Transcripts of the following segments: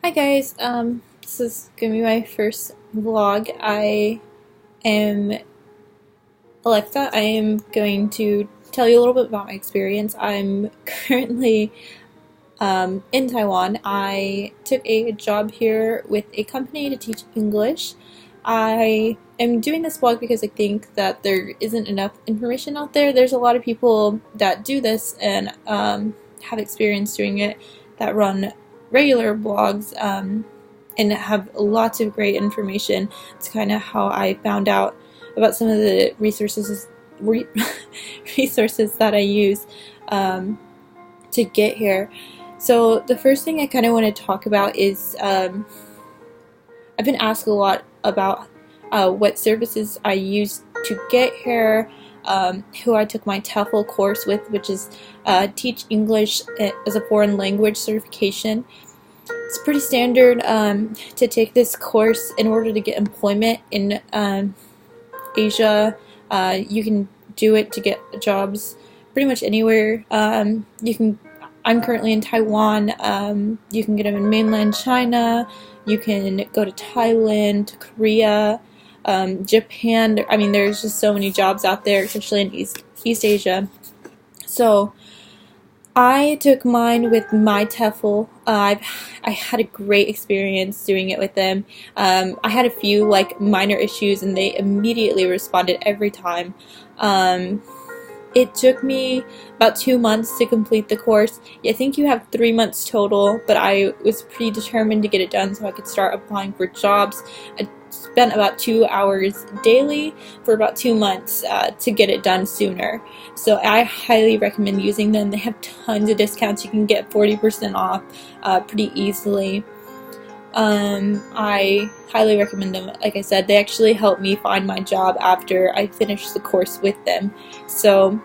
Hi guys, this is gonna be my first vlog. I am Alexa. I am going to tell you a little bit about my experience. I'm currently in Taiwan. I took a job here with a company to teach English. I am doing this vlog because I think that there isn't enough information out there. There's a lot of people that do this and have experience doing it that run regular blogs and have lots of great information. It's kind of how I found out about some of the resources that I use to get here. So the first thing I kind of want to talk about is I've been asked a lot about what services I use to get here, who I took my TEFL course with, which is Teach English as a Foreign Language certification. It's pretty standard to take this course in order to get employment in Asia. You can do it to get jobs pretty much anywhere. I'm currently in Taiwan. You can get them in mainland China. You can go to Thailand, to Korea, Japan. I mean, there's just so many jobs out there, especially in East Asia. So I took mine with MyTEFL. I had a great experience doing it with them. I had a few minor issues, and they immediately responded every time. It took me about 2 months to complete the course. I think you have 3 months total, but I was pretty determined to get it done so I could start applying for jobs. I spent about 2 hours daily for about 2 months to get it done sooner. So I highly recommend using them. They have tons of discounts. You can get 40% off pretty easily. I highly recommend them. Like I said, they actually helped me find my job after I finished the course with them. So,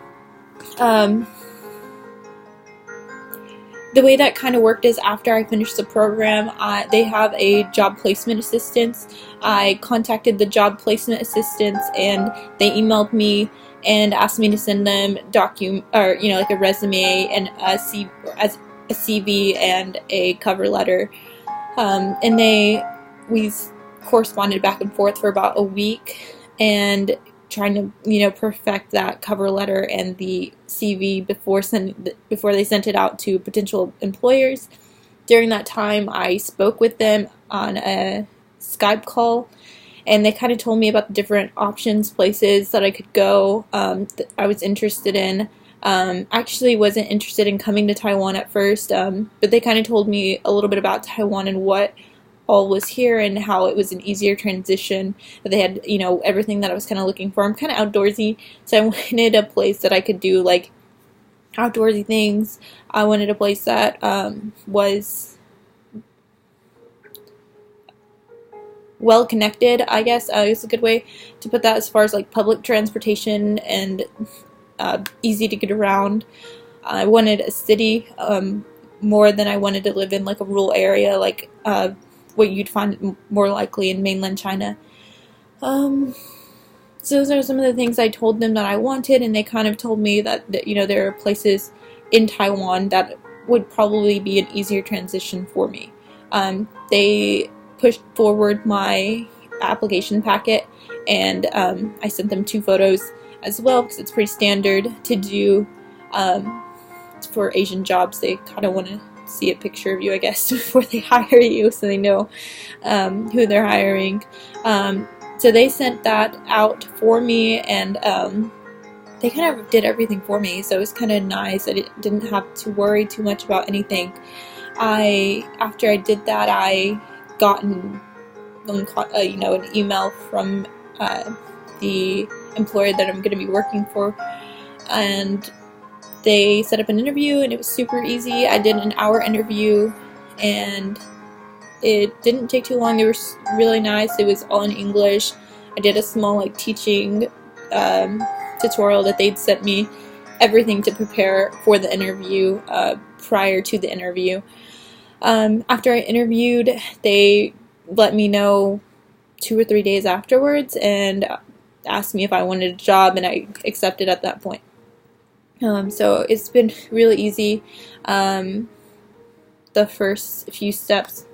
the way that kind of worked is after I finished the program, they have a job placement assistance. I contacted the job placement assistants, and they emailed me and asked me to send them like a resume and a CV and a cover letter. And we corresponded back and forth for about a week, and trying to perfect that cover letter and the CV before they sent it out to potential employers. During that time, I spoke with them on a Skype call, and they kind of told me about the different options, places that I could go that I was interested in. Actually wasn't interested in coming to Taiwan at first, but they kind of told me a little bit about Taiwan and what all was here and how it was an easier transition. They had, everything that I was kind of looking for. I'm kind of outdoorsy, so I wanted a place that I could do outdoorsy things. I wanted a place that was well connected, I guess is a good way to put that, as far as public transportation and easy to get around. I wanted a city more than I wanted to live in a rural area what you'd find more likely in mainland China. So those are some of the things I told them that I wanted, and they kind of told me that there are places in Taiwan that would probably be an easier transition for me. They pushed forward my application packet, and I sent them 2 photos as well, because it's pretty standard to do for Asian jobs. They kind of want to see a picture of you, I guess, before they hire you, so they know who they're hiring. So they sent that out for me, and they kind of did everything for me, so it was kind of nice. I didn't have to worry too much about anything. After I did that, I got an email from the employer that I'm going to be working for, and they set up an interview, and it was super easy. I did an hour interview, and it didn't take too long. They were really nice. It was all in English. I did a small teaching tutorial that they'd sent me, everything to prepare for the interview prior to the interview. After I interviewed, they let me know 2 or 3 days afterwards and asked me if I wanted a job, and I accepted at that point. So it's been really easy. The first few steps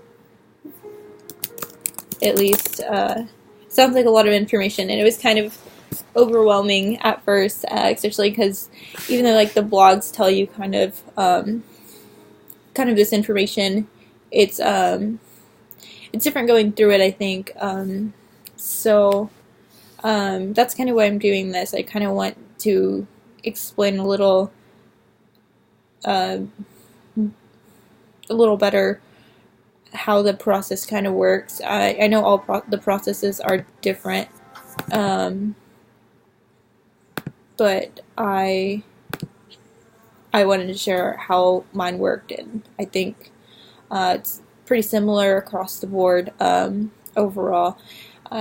at least. Sounds like a lot of information, and it was kind of overwhelming at first, especially because even though like the blogs tell you kind of this information, it's different going through it, I think. That's kind of why I'm doing this. I kind of want to explain uh, a little better how the process kind of works. I know the processes are different, but I wanted to share how mine worked, and I think it's pretty similar across the board overall.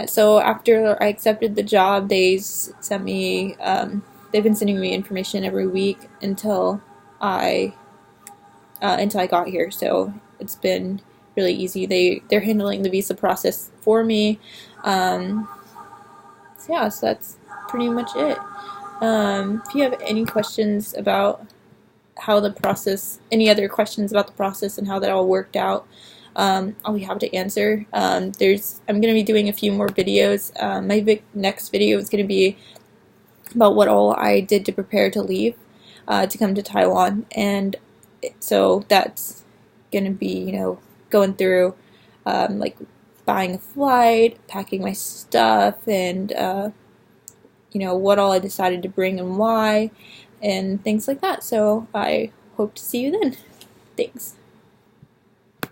So after I accepted the job, they've been sending me information every week I until I got here. So it's been really easy. They're handling the visa process for me. So that's pretty much it. If you have any questions about any other questions about the process and how that all worked out, I'll be happy to answer. I'm going to be doing a few more videos. My next video is going to be about what all I did to prepare to leave, to come to Taiwan, and so that's going to be, going through, like buying a flight, packing my stuff, and what all I decided to bring and why, and things like that. So I hope to see you then. Thanks.